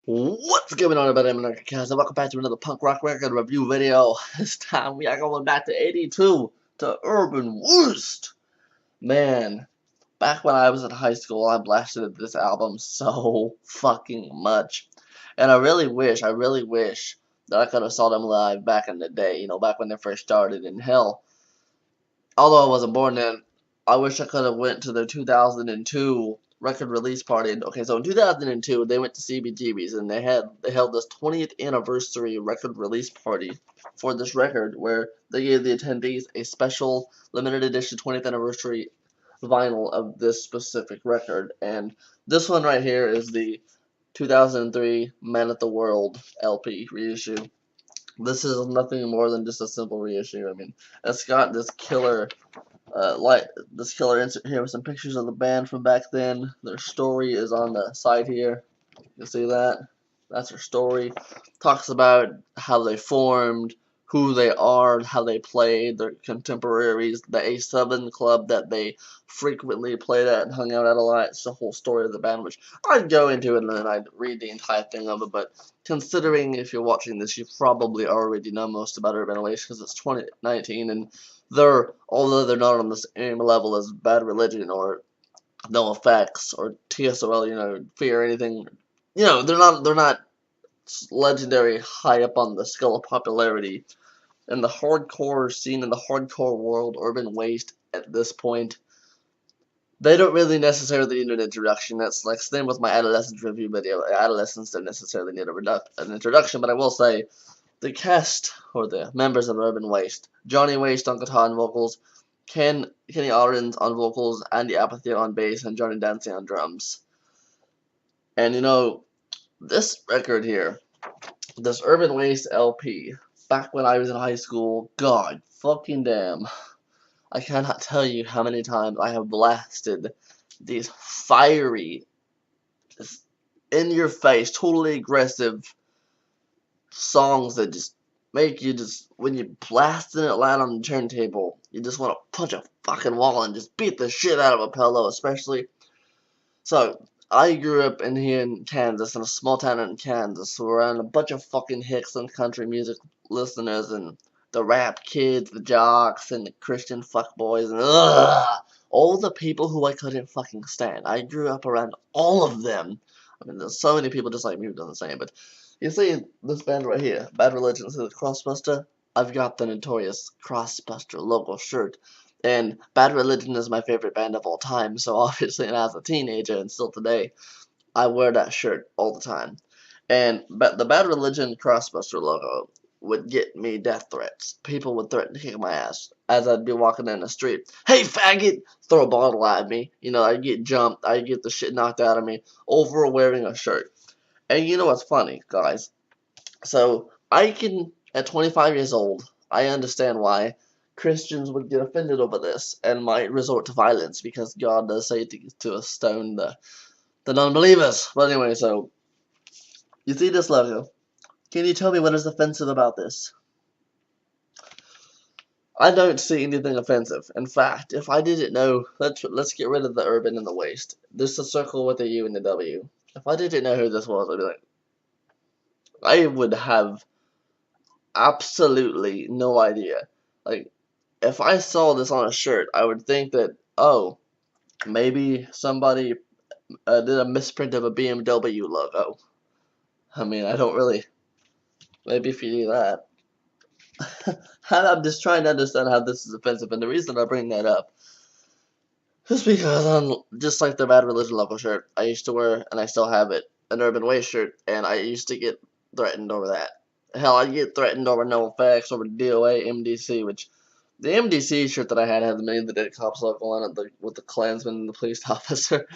What's going on about Anarka, guys? And welcome back to another punk rock record review video. This time we are going back to 82 to Urban Worst. Man, back when I was in high school, I blasted this album so fucking much. And I really wish that I could have saw them live back in the day, back when they first started. And hell, although I wasn't born then, I wish I could have went to the 2002 record release party. Okay, so in 2002 they went to CBGB's and they held this 20th anniversary record release party for this record where they gave the attendees a special limited edition 20th anniversary vinyl of this specific record. And this one right here is the 2003 Man at the World LP reissue. This is nothing more than just a simple reissue. I mean, it's got this killer insert here with some pictures of the band from back then. Their story is on the side here. You see that? That's their story. Talks about how they formed, who they are, how they played, their contemporaries, the A7 club that they frequently played at and hung out at a lot. It's the whole story of the band, which I'd go into it and then I'd read the entire thing of it. But considering if you're watching this, you probably already know most about Urban Waste because it's 2019 and although they're not on the same level as Bad Religion or No Effects or TSOL, Fear or anything, they're not legendary high up on the scale of popularity in the hardcore scene, in the hardcore world. Urban Waste at this point, they don't really necessarily need an introduction. That's like same with my Adolescence review video. Adolescents don't necessarily need an introduction, but I will say the cast, or the members of Urban Waste: Johnny Waste on guitar and vocals, Kenny Arens on vocals, Andy Apathy on bass, and Johnny Dancing on drums. And this record here, this Urban Waste LP, back when I was in high school, god fucking damn, I cannot tell you how many times I have blasted these fiery, just in your face, totally aggressive songs that just make you when you blasting it loud on the turntable, you just want to punch a fucking wall and just beat the shit out of a pillow, especially. So, I grew up here in Kansas, in a small town in Kansas, around a bunch of fucking hicks and country music listeners, and the rap kids, the jocks, and the Christian fuckboys, and all the people who I couldn't fucking stand. I grew up around all of them. I mean, there's so many people just like me who done the same, but you see this band right here, Bad Religion, see the Crossbuster? I've got the notorious Crossbuster logo shirt. And Bad Religion is my favorite band of all time, so obviously, and as a teenager and still today, I wear that shirt all the time. But the Bad Religion Crossbuster logo would get me death threats. People would threaten to kick my ass as I'd be walking down the street. Hey, faggot! Throw a bottle at me. I'd get jumped. I'd get the shit knocked out of me over wearing a shirt. And you know what's funny, guys? So, at 25 years old, I understand why Christians would get offended over this and might resort to violence because God does say to stone the non-believers. But anyway, so, you see this logo. Can you tell me what is offensive about this? I don't see anything offensive. In fact, if I didn't know, let's get rid of the urban and the waste. There's a circle with a U and a W. If I didn't know who this was, I'd be like, I would have absolutely no idea. Like, if I saw this on a shirt, I would think that, oh, maybe somebody did a misprint of a BMW logo. I mean, I don't really. Maybe if you do that. I'm just trying to understand how this is offensive, and the reason I bring that up is because just like the Bad Religion logo shirt, I used to wear, and I still have it, an Urban Waste shirt, and I used to get threatened over that. Hell, I'd get threatened over No Effects, over DOA, MDC, which the MDC shirt that I had the Million the Dead Cops logo on it, with the Klansman and the police officer.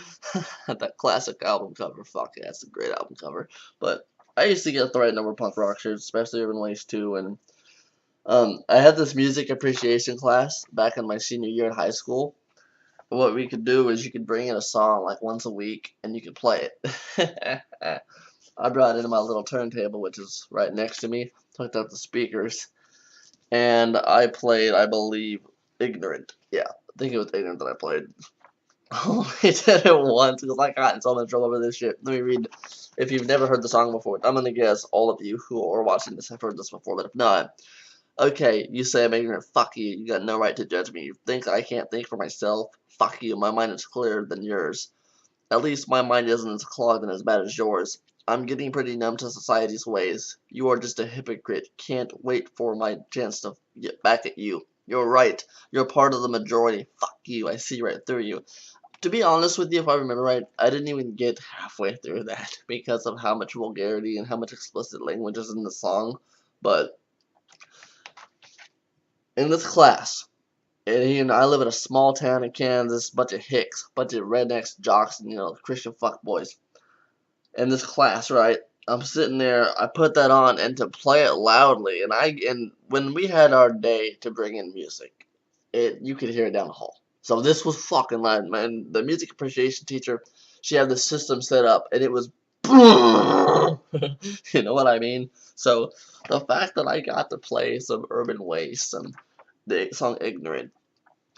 That classic album cover. Fuck yeah, it's a great album cover. But I used to get threatened over punk rock shirts, especially Urban Waste 2, and I had this music appreciation class back in my senior year in high school. What we could do is you could bring in a song like once a week and you could play it. I brought in my little turntable, which is right next to me, hooked up the speakers, and I played, I believe, Ignorant. Yeah, I think it was Ignorant that I played. I only did it once because I got in so much trouble over this shit. Let me read. If you've never heard the song before, I'm gonna guess all of you who are watching this have heard this before, but if not, okay, you say I'm ignorant. Fuck you. You got no right to judge me. You think I can't think for myself? Fuck you. My mind is clearer than yours. At least my mind isn't as clogged and as bad as yours. I'm getting pretty numb to society's ways. You are just a hypocrite. Can't wait for my chance to get back at you. You're right. You're part of the majority. Fuck you. I see right through you. To be honest with you, if I remember right, I didn't even get halfway through that because of how much vulgarity and how much explicit language is in the song. But in this class, and I live in a small town in Kansas, bunch of hicks, bunch of rednecks, jocks, and Christian fuckboys. In this class, right? I'm sitting there. I put that on, and to play it loudly, and when we had our day to bring in music, you could hear it down the hall. So this was fucking loud, man. The music appreciation teacher, she had the system set up, and it was, you know what I mean? So the fact that I got to play some Urban Waste and the song "Ignorant"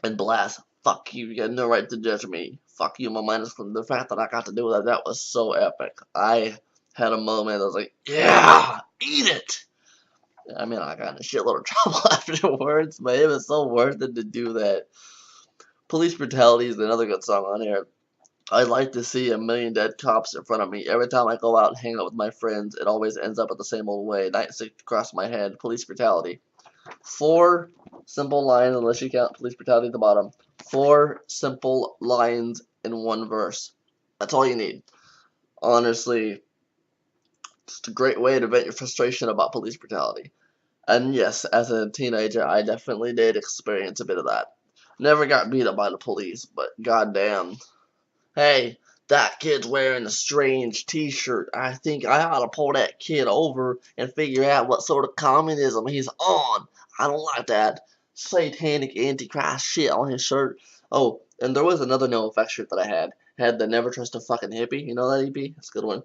and blast, fuck you, you got no right to judge me. Fuck you, my mind is clear. The fact that I got to do that was so epic. I had a moment, I was like, yeah, eat it! I mean, I got in a shitload of trouble afterwards, but it was so worth it to do that. Police Brutality is another good song on here. I'd like to see a million dead cops in front of me. Every time I go out and hang out with my friends, it always ends up the same old way. Night sick across my head. Police Brutality. 4 simple lines, unless you count Police Brutality at the bottom. 4 simple lines in one verse. That's all you need. Honestly, it's a great way to vent your frustration about police brutality. And yes, as a teenager, I definitely did experience a bit of that. Never got beat up by the police, but goddamn. Hey, that kid's wearing a strange t-shirt. I think I ought to pull that kid over and figure out what sort of communism he's on. I don't like that satanic antichrist shit on his shirt. Oh, and there was another no effects shirt that I had. Had the Never Trust a Fucking Hippie. You know that EP? It's a good one.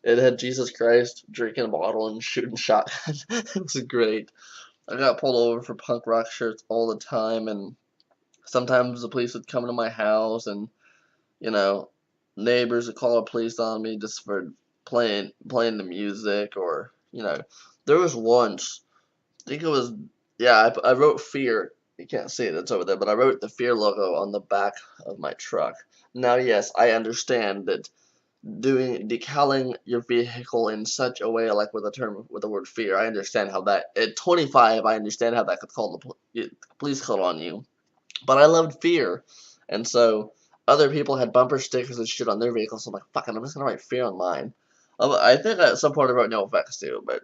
It had Jesus Christ drinking a bottle and shooting shotguns. It was great. I got pulled over for punk rock shirts all the time, and sometimes the police would come to my house, and you know, neighbors would call the police on me just for playing the music, or there was once, I think it was, yeah, I wrote Fear. You can't see it, it's over there, but I wrote the Fear logo on the back of my truck. Now, yes, I understand that doing decaling your vehicle in such a way, like with the word fear, I understand how that at 25, I understand how that could call the police call on you. But I loved Fear, and so other people had bumper stickers and shit on their vehicles. So I'm like, fuck it, I'm just gonna write Fear on mine. I think at some point I wrote No Effects too. But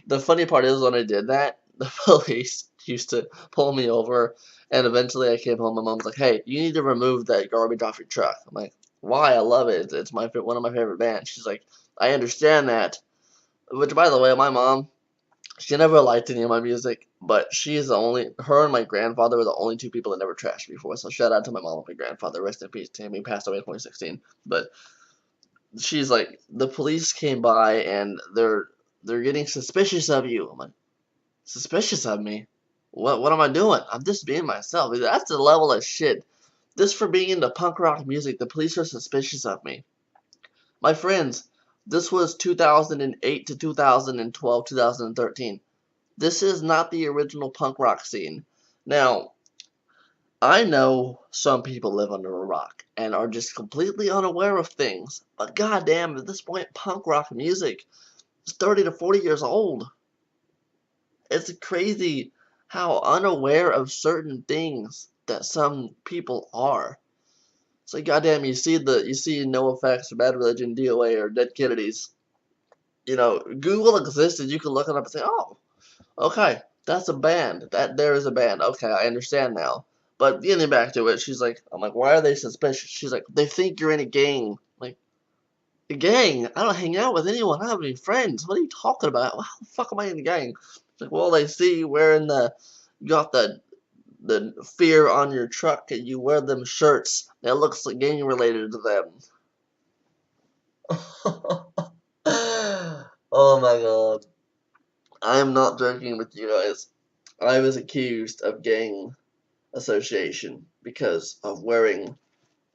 the funny part is when I did that, the police used to pull me over, and eventually I came home. My mom's like, "Hey, you need to remove that garbage off your truck." I'm like, "Why? I love it. It's one of my favorite bands." She's like, "I understand that." Which, by the way, my mom, she never liked any of my music, but she's the only, her and my grandfather were the only 2 people that never trashed me before. So shout out to my mom and my grandfather. Rest in peace to him. He passed away in 2016. But she's like, the police came by and they're getting suspicious of you. I'm like, suspicious of me? What am I doing? I'm just being myself. That's the level of shit. Just for being into punk rock music, the police are suspicious of me. My friends, this was 2008 to 2012, 2013. This is not the original punk rock scene. Now, I know some people live under a rock and are just completely unaware of things, but goddamn, at this point, punk rock music is 30 to 40 years old. It's crazy how unaware of certain things that some people are. It's like, goddamn, you see No Effects or Bad Religion, DOA, or Dead Kennedys. Google exists and you can look it up and say, oh, okay, that's a band. That there is a band. Okay, I understand now. But getting back to it, I'm like, why are they suspicious? She's like, they think you're in a gang. Like, a gang? I don't hang out with anyone. I don't have any friends. What are you talking about? How the fuck am I in a gang? It's like, well, they see you wearing you got the fear on your truck and you wear them shirts. It looks like gang related to them. Oh my god. I'm not joking with you guys. I was accused of gang association because of wearing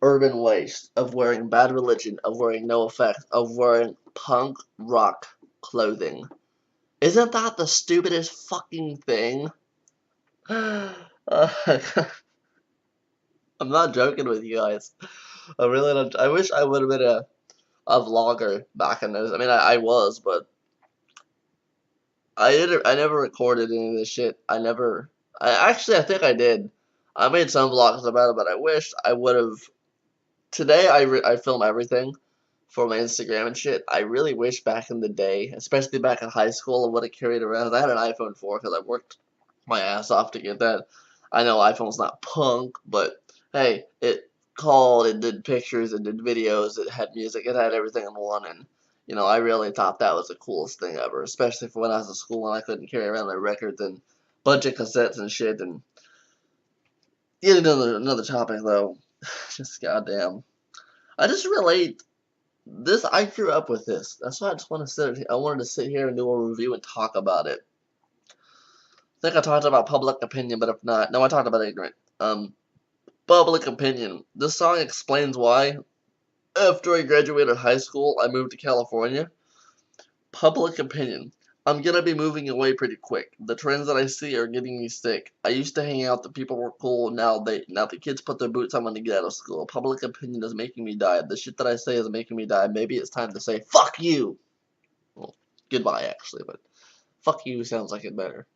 Urban Waste, of wearing Bad Religion, of wearing No Effect, of wearing punk rock clothing. Isn't that the stupidest fucking thing? I'm not joking with you guys. I really don't. I wish I would have been a vlogger back in those. I mean, I was, but I never recorded any of this shit. I never. I think I did. I made some vlogs about it, but I wish I would have. Today I film everything for my Instagram and shit. I really wish back in the day, especially back in high school, I would have carried around. I had an iPhone 4 because I worked my ass off to get that. I know iPhone's not punk, but hey, it called, it did pictures, it did videos, it had music, it had everything in one, and I really thought that was the coolest thing ever, especially for when I was in school and I couldn't carry around my records and bunch of cassettes and shit. And get another topic though, just goddamn. I just relate this. I grew up with this. That's why I just want to sit. I wanted to sit here and do a review and talk about it. I think I talked about public opinion, but if not, no, I talked about ignorant. Public opinion. This song explains why. After I graduated high school, I moved to California. Public opinion. I'm gonna be moving away pretty quick. The trends that I see are getting me sick. I used to hang out, the people were cool, now the kids put their boots on when they get out of school. Public opinion is making me die. The shit that I say is making me die. Maybe it's time to say fuck you. Well, goodbye actually, but fuck you sounds like it better.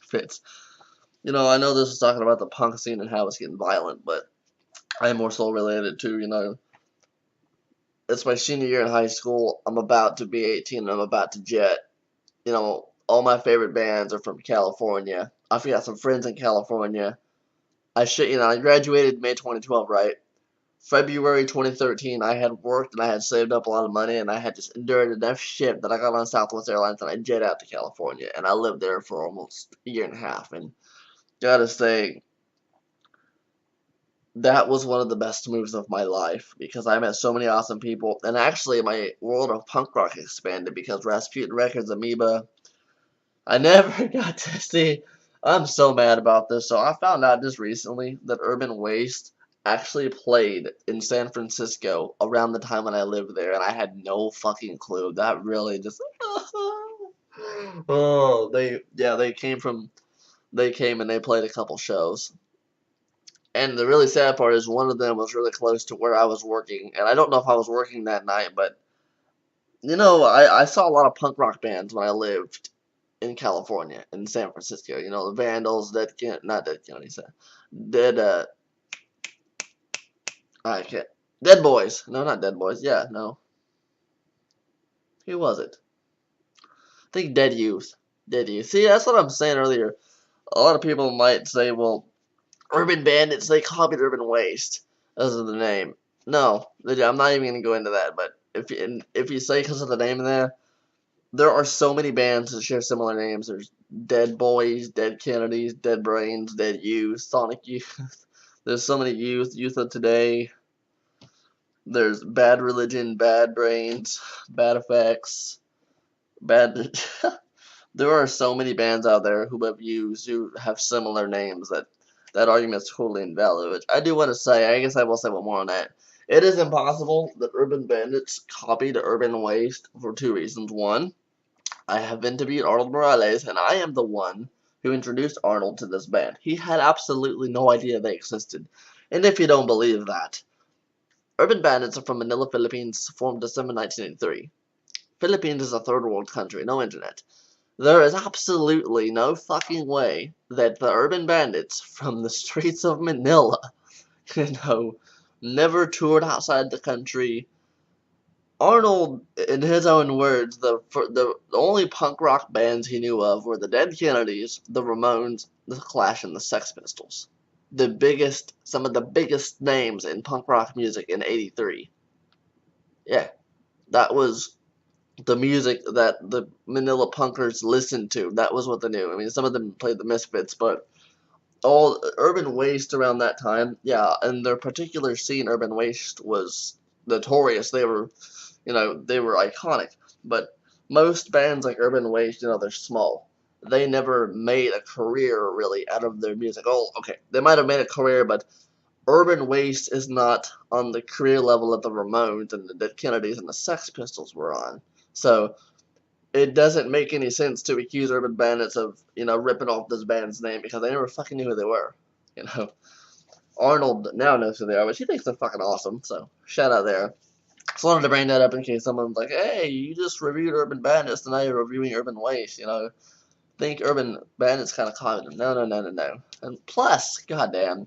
Fits. I know this is talking about the punk scene and how it's getting violent, but I am more so related to, it's my senior year in high school. I'm about to be 18 and I'm about to jet. All my favorite bands are from California. I've got some friends in California. I graduated May 2012, right? February 2013, I had worked and I had saved up a lot of money and I had just endured enough shit that I got on Southwest Airlines and I jet out to California. And I lived there for almost a year and a half. And gotta say, that was one of the best moves of my life because I met so many awesome people. And actually, my world of punk rock expanded because Rasputin Records, Amoeba, I never got to see. I'm so mad about this. So I found out just recently that Urban Waste actually played in San Francisco around the time when I lived there, and I had no fucking clue. That really just. Oh, they came and they played a couple shows. And the really sad part is one of them was really close to where I was working, and I don't know if I was working that night, but I saw a lot of punk rock bands when I lived in California, in San Francisco. The Vandals, not Dead Kennedys, Dead, I can't, Dead Boys. No, not Dead Boys. Yeah, no. Who was it? I think Dead Youth. Dead Youth. See, that's what I'm saying earlier. A lot of people might say, well, Urban Bandits, they copied Urban Waste as of the name. No, I'm not even going to go into that, but if you say because of the name there are so many bands that share similar names. There's Dead Boys, Dead Kennedys, Dead Brains, Dead Youth, Sonic Youth. There's so many Youth of Today. There's Bad Religion, Bad Brains, Bad Effects, Bad. There are so many bands out there who have similar names that argument's totally invalid. Which I do want to say, I guess I will say one more on that. It is impossible that Urban Bandits copied Urban Waste for two reasons. One, I have interviewed Arnold Morales, and I am the one who introduced Arnold to this band. He had absolutely no idea they existed. And if you don't believe that, Urban Bandits are from Manila, Philippines, formed December 1983. Philippines is a third world country, no internet. There is absolutely no fucking way that the Urban Bandits from the streets of Manila, never toured outside the country. Arnold, in his own words, the only punk rock bands he knew of were the Dead Kennedys, the Ramones, the Clash, and the Sex Pistols. Some of the biggest names in punk rock music in '83. Yeah, that was the music that the Manila punkers listened to. That was what they knew. I mean, some of them played the Misfits, but all Urban Waste around that time, yeah, and their particular scene, Urban Waste, was notorious. They were iconic. But most bands like Urban Waste, they're small. They never made a career really out of their music. Oh, okay, they might have made a career, but Urban Waste is not on the career level that the Ramones and the Dead Kennedys and the Sex Pistols were on. So it doesn't make any sense to accuse Urban Bandits of, ripping off this band's name because they never fucking knew who they were. Arnold now knows who they are, but she thinks they're fucking awesome, so shout out there. Just wanted to bring that up in case someone's like, hey, you just reviewed Urban Bandits and now you're reviewing Urban Waste, Think Urban Bandits kind of copied them. No. And plus, goddamn,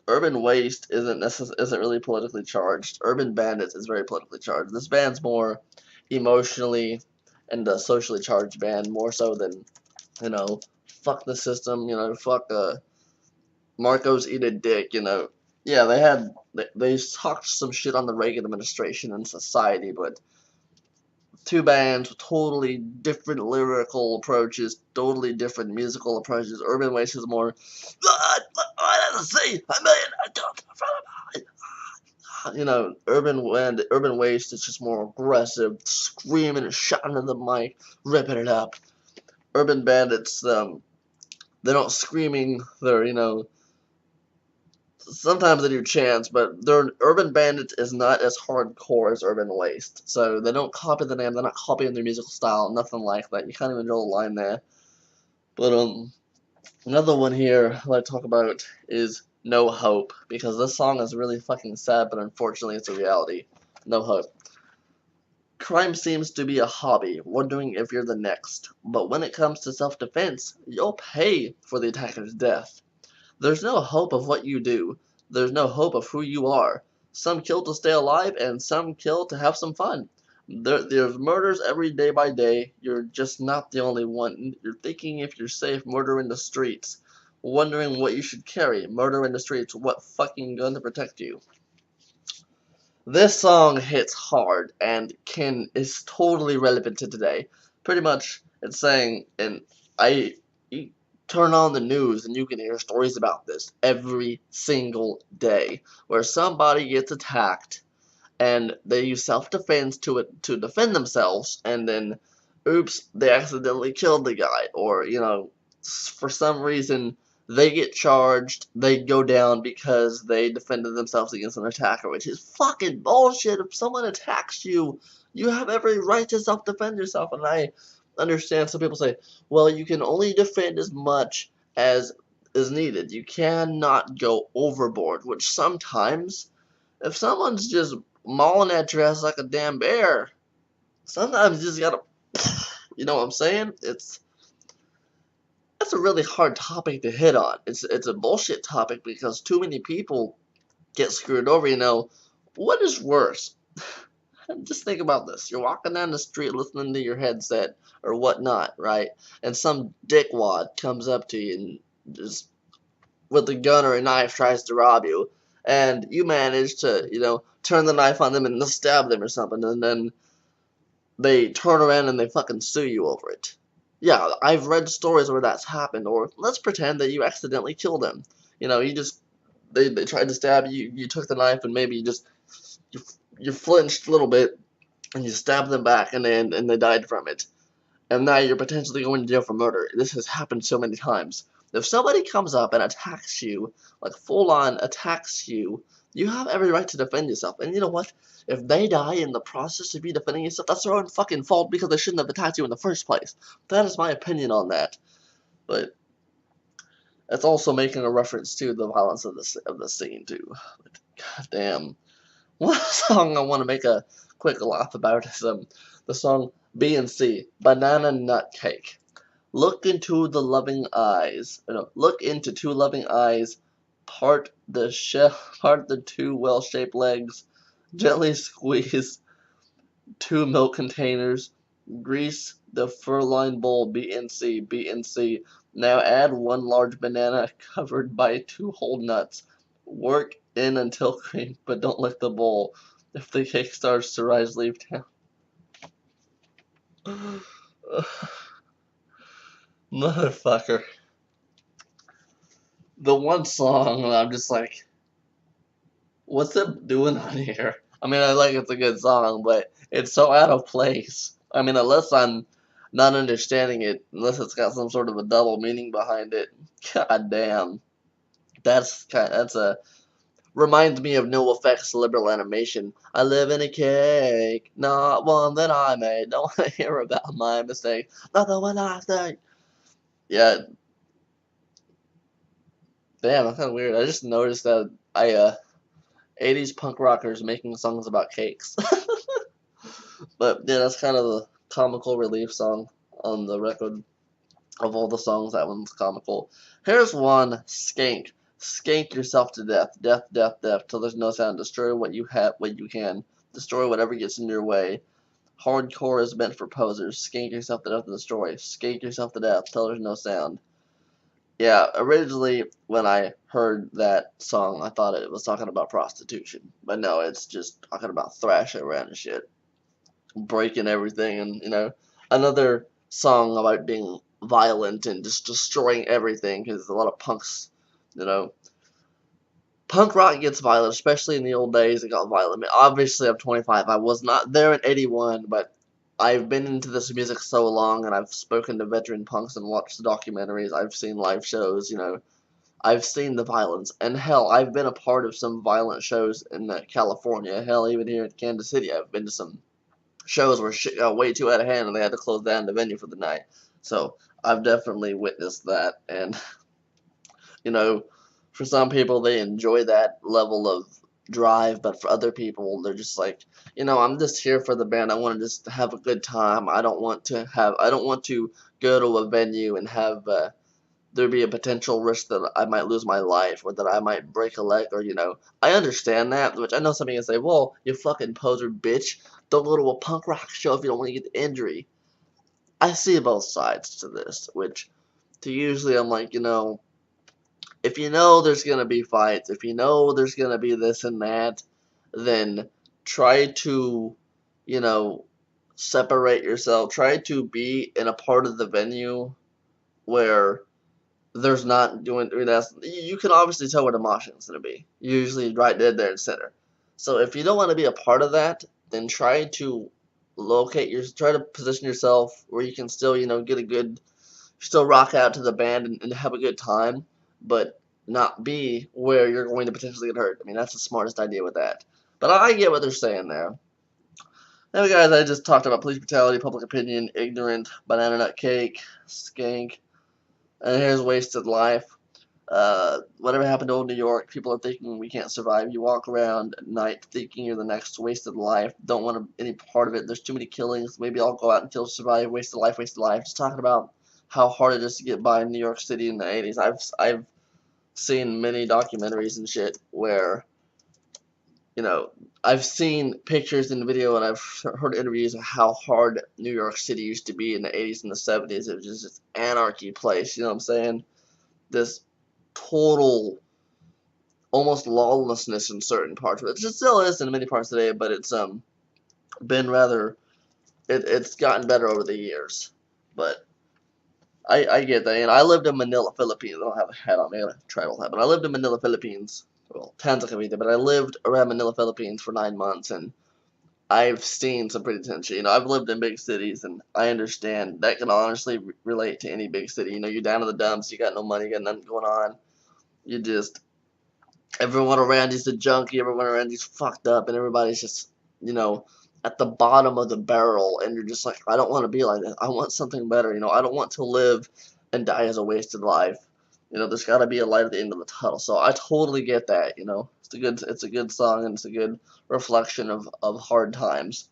Urban Waste isn't really politically charged. Urban Bandits is very politically charged. This band's more emotionally and socially charged band, more so than, fuck the system, fuck Marcos eat a dick, Yeah, they talked some shit on the Reagan administration and society, but two bands with totally different lyrical approaches, totally different musical approaches. Urban Waste is more, I didn't see a million adults in front of me. Urban Waste is just more aggressive, screaming and shouting in the mic, ripping it up. Urban Bandits, they're not screaming, they're, sometimes they do chants, but their Urban Bandits is not as hardcore as Urban Waste. So they don't copy the name, they're not copying their musical style, nothing like that. You can't even draw a line there. But another one here that I talk about is No Hope, because this song is really fucking sad, but unfortunately it's a reality. No hope. Crime seems to be a hobby, wondering if you're the next. But when it comes to self-defense, you'll pay for the attacker's death. There's no hope of what you do. There's no hope of who you are. Some kill to stay alive, and some kill to have some fun. There's murders every day by day. You're just not the only one. You're thinking if you're safe, murder in the streets. Wondering what you should carry. Murder in the streets. What fucking gun to protect you? This song hits hard and is totally relevant to today. Pretty much, it's saying, and you turn on the news and you can hear stories about this every single day, where somebody gets attacked and they use self-defense to defend themselves, and then, oops, they accidentally killed the guy, or for some reason they get charged, they go down because they defended themselves against an attacker, which is fucking bullshit. If someone attacks you, you have every right to self-defend yourself, and I understand some people say, well, you can only defend as much as is needed. You cannot go overboard, which sometimes, if someone's just mauling at your ass like a damn bear, sometimes you just gotta, you know what I'm saying? That's a really hard topic to hit on. It's a bullshit topic because too many people get screwed over, What is worse? Just think about this. You're walking down the street listening to your headset or whatnot, right? And some dickwad comes up to you and just with a gun or a knife tries to rob you. And you manage to, turn the knife on them and stab them or something. And then they turn around and they fucking sue you over it. Yeah, I've read stories where that's happened. Or let's pretend that you accidentally killed them. They tried to stab you, you took the knife and maybe you flinched a little bit and you stabbed them back and they died from it. And now you're potentially going to jail for murder. This has happened so many times. If somebody comes up and attacks you, like full on attacks you, you have every right to defend yourself. And you know what? If they die in the process of you defending yourself, that's their own fucking fault because they shouldn't have attacked you in the first place. That is my opinion on that. But it's also making a reference to the violence of the scene too. But goddamn. One song I want to make a quick laugh about is the song B&C, Banana Nut Cake. Look into the loving eyes. Look into two loving eyes. Part the two well-shaped legs. Gently squeeze two milk containers. Grease the fur-lined bowl. B&C, B&C. Now add one large banana covered by two whole nuts. Work in until cream, but don't lick the bowl. If the cake starts to rise, leave town. Motherfucker. The one song I'm just like, what's it doing on here? I mean, I like it's a good song, but it's so out of place. I mean, unless I'm not understanding it, unless it's got some sort of a double meaning behind it. God damn. That's a reminds me of No Effect's Liberal Animation. I live in a cake, not one that I made. Don't want to hear about my mistake, not the one I say. Yeah, damn, that's kind of weird. I just noticed that 80s punk rockers making songs about cakes. But yeah, that's kind of the comical relief song on the record. Of all the songs, that one's comical. Here's one, Skank. Skank yourself to death. Death, death, death, till there's no sound. Destroy what you have, what you can. Destroy whatever gets in your way. Hardcore is meant for posers. Skank yourself to death and destroy. Skank yourself to death till there's no sound. Yeah, originally when I heard that song, I thought it was talking about prostitution. But no, it's just talking about thrashing around and shit. Breaking everything, and another song about being violent and just destroying everything, because a lot of punks, you know punk rock gets violent, especially in the old days. It got violent. I mean, obviously I'm 25. I was not there in 81, but I've been into this music so long, and I've spoken to veteran punks and watched the documentaries. I've seen live shows. I've seen the violence, and hell, I've been a part of some violent shows in California. Hell, even here in Kansas City, I've been to some shows where shit got way too out of hand and they had to close down the venue for the night. So I've definitely witnessed that, and you know, for some people they enjoy that level of drive, but for other people they're just like, I'm just here for the band. I want to just have a good time. I don't want to go to a venue and have there be a potential risk that I might lose my life or that I might break a leg, or I understand that, which I know some people say, well, you fucking poser bitch, don't go to a punk rock show if you don't want to get the injury. I see both sides to this, which to usually I'm like, if you know there's gonna be fights, if you know there's gonna be this and that, then try to, you know, separate yourself. Try to be in a part of the venue where there's not doing. I mean, you can obviously tell where the mosh is gonna be. Usually right dead there in center. So if you don't want to be a part of that, then try to position yourself where you can still, get a good, still rock out to the band and have a good time, but not be where you're going to potentially get hurt. I mean, that's the smartest idea with that. But I get what they're saying there. Anyway, guys, I just talked about police brutality, public opinion, ignorant, banana nut cake, skank, and here's wasted life. Whatever happened to old New York, people are thinking we can't survive. You walk around at night thinking you're the next wasted life. Don't want any part of it. There's too many killings. Maybe I'll go out and kill, survive. Wasted life, wasted life. Just talking about how hard it is to get by in New York City in the 80s. I've seen many documentaries and shit where, I've seen pictures in the video and I've heard interviews of how hard New York City used to be in the 80s and the 70s. It was just this anarchy place, you know what I'm saying? This total, almost lawlessness in certain parts of it. It still is in many parts today, but it's been rather, it's gotten better over the years. But I get that. And I lived in Manila, Philippines. I don't have a hat on me, I got a tribal hat, but I lived in Manila, Philippines. Well, Tanza Cavite, but I lived around Manila, Philippines for 9 months, and I've seen some pretty intense shit. I've lived in big cities, and I understand that can honestly relate to any big city. You're down in the dumps, you got no money, you got nothing going on. You just, everyone around you's a junkie, everyone around you's fucked up, and everybody's just, at the bottom of the barrel, and you're just like, I don't want to be like that. I want something better, I don't want to live and die as a wasted life. There's got to be a light at the end of the tunnel. So I totally get that, it's a good song, and it's a good reflection of hard times.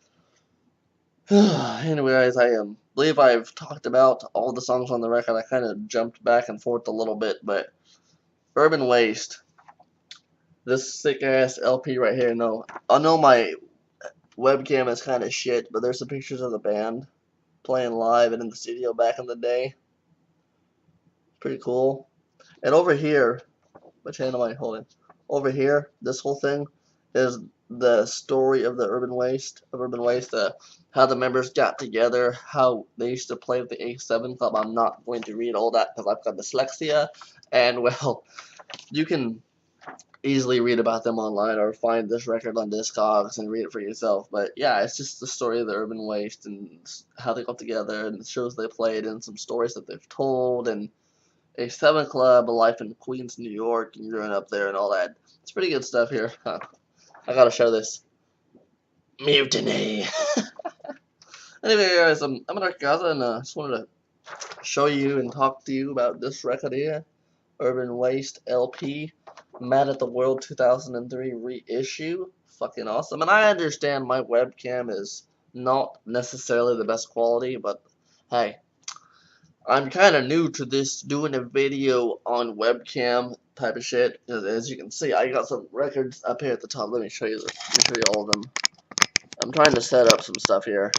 Anyways, I believe I've talked about all the songs on the record. I kind of jumped back and forth a little bit, but Urban Waste, this sick ass LP right here. No, I know my webcam is kind of shit, but there's some pictures of the band playing live and in the studio back in the day. Pretty cool. And over here, which hand am I holding? Over here, this whole thing is the story of the Urban Waste, how the members got together, how they used to play with the A7 Club. I'm not going to read all that because I've got dyslexia, and well, you can easily read about them online or find this record on Discogs and read it for yourself. But yeah, it's just the story of the Urban Waste and how they got together and the shows they played and some stories that they've told, and A7 Club, A Life in Queens, New York, and growing up there and all that. It's pretty good stuff here. Huh. I gotta show this. Mutiny! Anyway, guys, I'm an Akaza, and I just wanted to show you and talk to you about this record here. Urban Waste LP. Mad at the World 2003 reissue. Fucking awesome. And I understand my webcam is not necessarily the best quality, but hey, I'm kind of new to this, doing a video on webcam type of shit. As you can see, I got some records up here at the top. Let me show you all of them. I'm trying to set up some stuff here.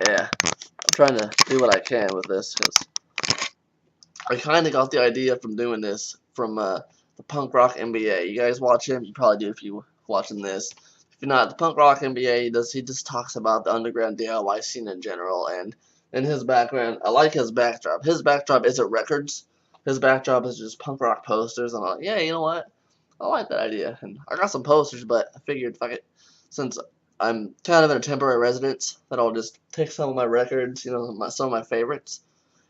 Yeah, I'm trying to do what I can with this, because I kind of got the idea from doing this from the Punk Rock NBA. You guys watch him? You probably do if you're watching this. If you're not, the Punk Rock NBA, he just talks about the underground DIY scene in general, and in his background, I like his backdrop. His backdrop isn't records. His backdrop is just punk rock posters. I'm like, yeah, you know what? I like that idea. And I got some posters, but I figured, fuck it, since I'm kind of in a temporary residence, that I'll just take some of my records, some of my favorites,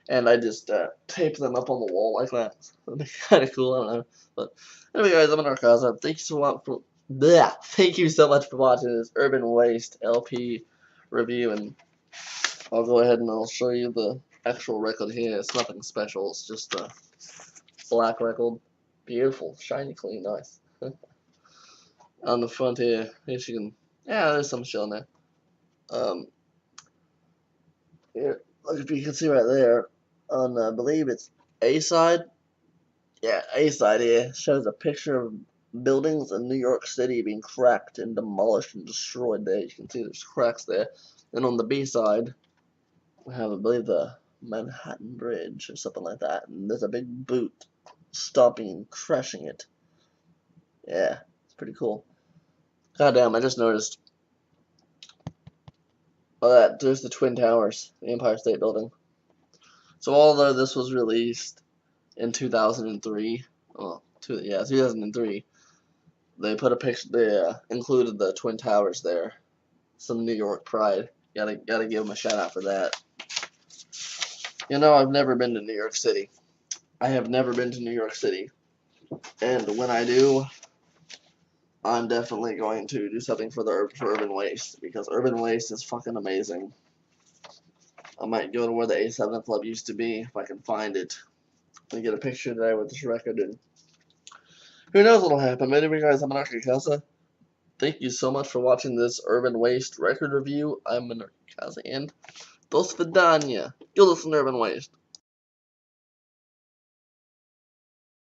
and I just tape them up on the wall like that. That'd be kind of cool. I don't know. But anyway, guys, I'm Anarka. Thank you so much for watching this Urban Waste LP review, and I'll go ahead and I'll show you the actual record here. It's nothing special. It's just a black record. Beautiful, shiny, clean, nice. On the front here, if you can, yeah, there's some shit on there. Here, look, if you can see right there, on I believe it's A side. Yeah, A side here shows a picture of buildings in New York City being cracked and demolished and destroyed. There, you can see there's cracks there. And on the B side, we have, I believe, the Manhattan Bridge or something like that, and there's a big boot stopping and crashing it. Yeah, it's pretty cool. Goddamn, I just noticed. Oh, there's the Twin Towers, the Empire State Building. So although this was released in 2003, 2003, they put a picture. They included the Twin Towers there. Some New York pride. Gotta give them a shout out for that. I've never been to New York City. I have never been to New York City, and when I do, I'm definitely going to do something for Urban Waste, because Urban Waste is fucking amazing. I might go to where the A7 Club used to be if I can find it and get a picture there with this record, and who knows what'll happen. But anyway, guys, I'm Anarka. Thank you so much for watching this Urban Waste record review. I'm Anarka, and dos vidania. You'll listen to Urban Waste.